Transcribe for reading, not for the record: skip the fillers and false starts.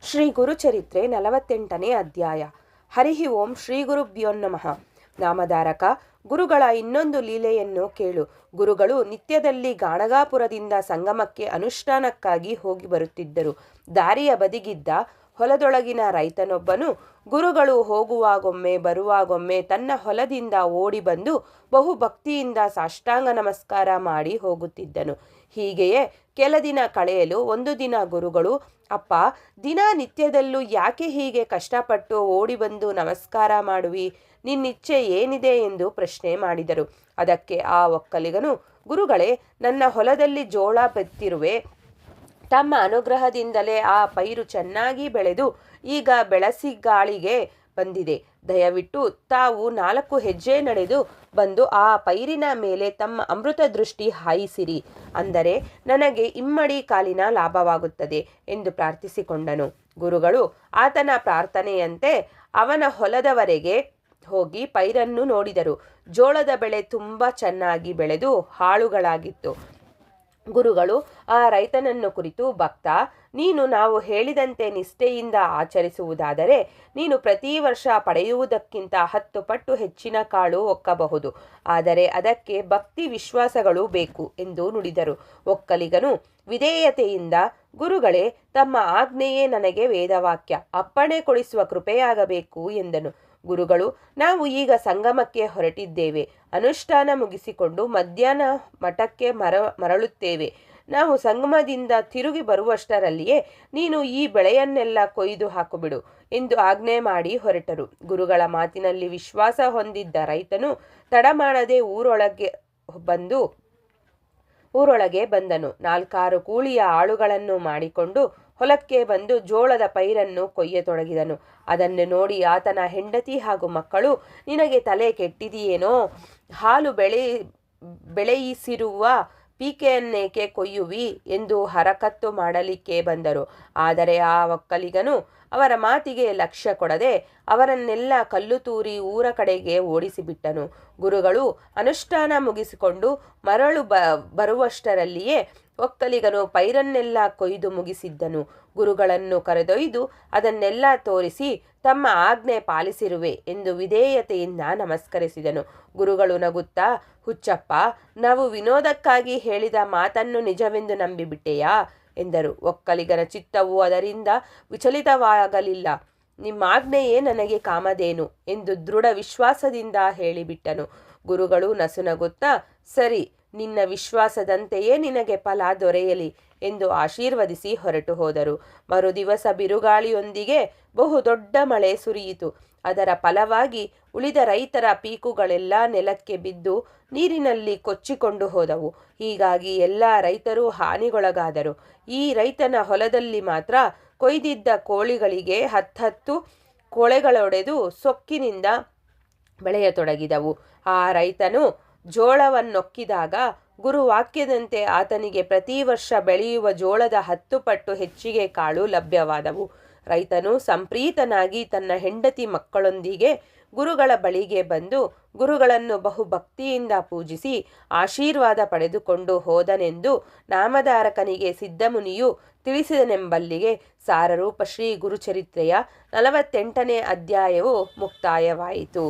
ಶ್ರೀ ಗುರುಚರಿತ್ರೆ 48ನೇ ಅಧ್ಯಾಯ. ಹರಿ ಓಂ ಶ್ರೀ ಗುರುಭ್ಯೋ ನಮಃ. ನಾಮಧಾರಕ. ಗುರುಗಳ ಇನ್ನೊಂದು ಲೀಲೆಯನ್ನು ಕೇಳು. ಗುರುಗಳು ನಿತ್ಯದಲ್ಲಿ ಗಾಣಗಾಪುರದಿಂದ ಸಂಗಮಕ್ಕೆ ಅನುಷ್ಠಾನಕ್ಕಾಗಿ ಹೋಗಿ ಬರುತ್ತಿದ್ದರು. ದಾರಿಯ ಬದಿಗಿದ್ದ ಹೊಲದೊಳಗಿನ ರೈತನೊಬ್ಬನು ಗುರುಗಳು ಹೋಗುವಾಗೊಮ್ಮೆ ಬರುವಾಗೊಮ್ಮೆ ತನ್ನ ಹೊಲದಿಂದ ಓಡಿ ಬಂದು ಬಹು ಭಕ್ತಿಯಿಂದ ಸಾಷ್ಟಾಂಗ ನಮಸ್ಕಾರ ಮಾಡಿ ಹೋಗುತ್ತಿದ್ದನು. ಹೀಗೆಯೇ ಕೆಲ ದಿನ ಕಳೆಯಲು ಒಂದು ದಿನ ಗುರುಗಳು, ಅಪ್ಪ, ದಿನ ನಿತ್ಯದಲ್ಲೂ ಯಾಕೆ ಹೀಗೆ ಕಷ್ಟಪಟ್ಟು ಓಡಿ ಬಂದು ನಮಸ್ಕಾರ ಮಾಡುವಿ? ನಿನ್ನಿಚ್ಛೆ ಏನಿದೆ ಎಂದು ಪ್ರಶ್ನೆ ಮಾಡಿದರು. ಅದಕ್ಕೆ ಆ ಒಕ್ಕಲಿಗನು, ಗುರುಗಳೇ, ನನ್ನ ಹೊಲದಲ್ಲಿ ಜೋಳ ಬೆತ್ತಿರುವೆ. ತಮ್ಮ ಅನುಗ್ರಹದಿಂದಲೇ ಆ ಪೈರು ಚೆನ್ನಾಗಿ ಬೆಳೆದು ಈಗ ಬೆಳಸಿಗಾಳಿಗೆ ಬಂದಿದೆ. ದಯವಿಟ್ಟು ತಾವು 4 ಹೆಜ್ಜೆ ನಡೆದು ಬಂದು ಆ ಪೈರಿನ ಮೇಲೆ ತಮ್ಮ ಅಮೃತ ದೃಷ್ಟಿ ಹಾಯಿಸಿರಿ. ಅಂದರೆ ನನಗೆ ಇಮ್ಮಡಿ ಕಾಲಿನ ಲಾಭವಾಗುತ್ತದೆ ಎಂದು ಪ್ರಾರ್ಥಿಸಿಕೊಂಡನು. ಗುರುಗಳು ಆತನ ಪ್ರಾರ್ಥನೆಯಂತೆ ಅವನ ಹೊಲದವರೆಗೆ ಹೋಗಿ ಪೈರನ್ನು ನೋಡಿದರು. ಜೋಳದ ಬೆಳೆ ತುಂಬ ಚೆನ್ನಾಗಿ ಬೆಳೆದು ಹಾಳುಗಳಾಗಿತ್ತು. ಗುರುಗಳು ಆ ರೈತನನ್ನು ಕುರಿತು, ಭಕ್ತ, ನೀನು ನಾವು ಹೇಳಿದಂತೆ ನಿಷ್ಠೆಯಿಂದ ಆಚರಿಸುವುದಾದರೆ ನೀನು ಪ್ರತಿ ವರ್ಷ ಪಡೆಯುವುದಕ್ಕಿಂತ 10 ಪಟ್ಟು ಹೆಚ್ಚಿನ ಕಾಳು ಒಕ್ಕಬಹುದು. ಆದರೆ ಅದಕ್ಕೆ ಭಕ್ತಿ ವಿಶ್ವಾಸಗಳು ಬೇಕು ಎಂದು ನುಡಿದರು. ಒಕ್ಕಲಿಗನು ವಿಧೇಯತೆಯಿಂದ, ಗುರುಗಳೇ, ತಮ್ಮ ಆಜ್ಞೆಯೇ ನನಗೆ ವೇದವಾಕ್ಯ, ಅಪ್ಪಣೆ ಕೊಡಿಸುವ ಕೃಪೆಯಾಗಬೇಕು ಎಂದನು. ಗುರುಗಳು, ನಾವು ಈಗ ಸಂಗಮಕ್ಕೆ ಹೊರಟಿದ್ದೇವೆ. ಅನುಷ್ಠಾನ ಮುಗಿಸಿಕೊಂಡು ಮಧ್ಯಾಹ್ನ ಮಠಕ್ಕೆ ಮರಳುತ್ತೇವೆ. ನಾವು ಸಂಗಮದಿಂದ ತಿರುಗಿ ಬರುವಷ್ಟರಲ್ಲಿಯೇ ನೀನು ಈ ಬೆಳೆಯನ್ನೆಲ್ಲ ಕೊಯ್ದು ಹಾಕುಬಿಡು ಎಂದು ಆಜ್ಞೆ ಮಾಡಿ ಹೊರಟರು. ಗುರುಗಳ ಮಾತಿನಲ್ಲಿ ವಿಶ್ವಾಸ ಹೊಂದಿದ್ದ ರೈತನು ತಡ ಮಾಡದೆ ಊರೊಳಗೆ ಬಂದನು. 4-6 ಕೂಲಿಯ ಆಳುಗಳನ್ನು ಮಾಡಿಕೊಂಡು ಹೊಲಕ್ಕೆ ಬಂದು ಜೋಳದ ಪೈರನ್ನು ಕೊಯ್ಯತೊಡಗಿದನು. ಅದನ್ನು ನೋಡಿ ಆತನ ಹೆಂಡತಿ ಹಾಗೂ ಮಕ್ಕಳು, ನಿನಗೆ ತಲೆ ಕೆಟ್ಟಿದೆಯೇನೋ? ಹಾಲು ಬೆಳೆಯಿಸಿರುವ ಪೀಕೆಯನ್ನೇಕೆ ಕೊಯ್ಯುವಿ ಎಂದು ಹರಕತ್ತು ಮಾಡಲಿಕ್ಕೆ ಬಂದರು. ಆದರೆ ಆ ಒಕ್ಕಲಿಗನು ಅವರ ಮಾತಿಗೆ ಲಕ್ಷ್ಯ ಕೊಡದೆ ಅವರನ್ನೆಲ್ಲ ಕಲ್ಲು ತೂರಿ ಊರ ಕಡೆಗೆ ಓಡಿಸಿಬಿಟ್ಟನು. ಗುರುಗಳು ಅನುಷ್ಠಾನ ಮುಗಿಸಿಕೊಂಡು ಮರಳು ಬರುವಷ್ಟರಲ್ಲಿಯೇ ಒಕ್ಕಲಿಗನು ಪೈರನ್ನೆಲ್ಲ ಕೊಯ್ದು ಮುಗಿಸಿದ್ದನು. ಗುರುಗಳನ್ನು ಕರೆದೊಯ್ದು ಅದನ್ನೆಲ್ಲ ತೋರಿಸಿ, ತಮ್ಮ ಆಜ್ಞೆ ಪಾಲಿಸಿರುವೆ ಎಂದು ವಿಧೇಯತೆಯಿಂದ ನಮಸ್ಕರಿಸಿದನು. ಗುರುಗಳು ನಗುತ್ತಾ, ಹುಚ್ಚಪ್ಪ, ನಾವು ವಿನೋದಕ್ಕಾಗಿ ಹೇಳಿದ ಮಾತನ್ನು ನಿಜವೆಂದು ನಂಬಿಬಿಟ್ಟೆಯಾ ಎಂದರು. ಒಕ್ಕಲಿಗನ ಚಿತ್ತವು ಅದರಿಂದ ವಿಚಲಿತವಾಗಲಿಲ್ಲ. ನಿಮ್ಮಾಜ್ಞೆಯೇ ನನಗೆ ಕಾಮಧೇನು ಎಂದು ದೃಢ ವಿಶ್ವಾಸದಿಂದ ಹೇಳಿಬಿಟ್ಟನು. ಗುರುಗಳು ನಸುನಗುತ್ತಾ, ಸರಿ, ನಿನ್ನ ವಿಶ್ವಾಸದಂತೆಯೇ ನಿನಗೆ ಫಲ ದೊರೆಯಲಿ ಎಂದು ಆಶೀರ್ವದಿಸಿ ಹೊರಟು ಹೋದರು. ಮರುದಿವಸ ಬಿರುಗಾಳಿಯೊಂದಿಗೆ ಬಹುದೊಡ್ಡ ಮಳೆ ಸುರಿಯಿತು. ಅದರ ಫಲವಾಗಿ ಉಳಿದ ರೈತರ ಪೀಕುಗಳೆಲ್ಲ ನೆಲಕ್ಕೆ ಬಿದ್ದು ನೀರಿನಲ್ಲಿ ಕೊಚ್ಚಿಕೊಂಡು ಹೋದವು. ಹೀಗಾಗಿ ಎಲ್ಲ ರೈತರು ಹಾನಿಗೊಳಗಾದರು. ಈ ರೈತನ ಹೊಲದಲ್ಲಿ ಮಾತ್ರ ಕೊಯ್ದಿದ್ದ ಕೋಳಿಗಳಿಗೆ 10 ಕೊಳೆಗಳೊಡೆದು ಸೊಕ್ಕಿನಿಂದ ಬೆಳೆಯತೊಡಗಿದವು. ಆ ರೈತನು ಜೋಳವನ್ನೊಕ್ಕಿದಾಗ ಗುರುವಾಕ್ಯದಂತೆ ಆತನಿಗೆ ಪ್ರತಿ ವರ್ಷ ಬೆಳೆಯುವ ಜೋಳದ 10 ಪಟ್ಟು ಹೆಚ್ಚಿಗೆ ಕಾಳು ಲಭ್ಯವಾದವು. ರೈತನು ಸಂಪ್ರೀತನಾಗಿ ತನ್ನ ಹೆಂಡತಿ ಮಕ್ಕಳೊಂದಿಗೆ ಗುರುಗಳ ಬಳಿಗೆ ಬಂದು ಗುರುಗಳನ್ನು ಬಹುಭಕ್ತಿಯಿಂದ ಪೂಜಿಸಿ ಆಶೀರ್ವಾದ ಪಡೆದುಕೊಂಡು ಹೋದನೆಂದು ನಾಮಧಾರಕನಿಗೆ ಸಿದ್ಧಮುನಿಯು ತಿಳಿಸಿದನೆಂಬಲ್ಲಿಗೆ ಸಾರರೂಪ ಶ್ರೀ ಗುರುಚರಿತ್ರೆಯ 48ನೇ ಅಧ್ಯಾಯವು ಮುಕ್ತಾಯವಾಯಿತು.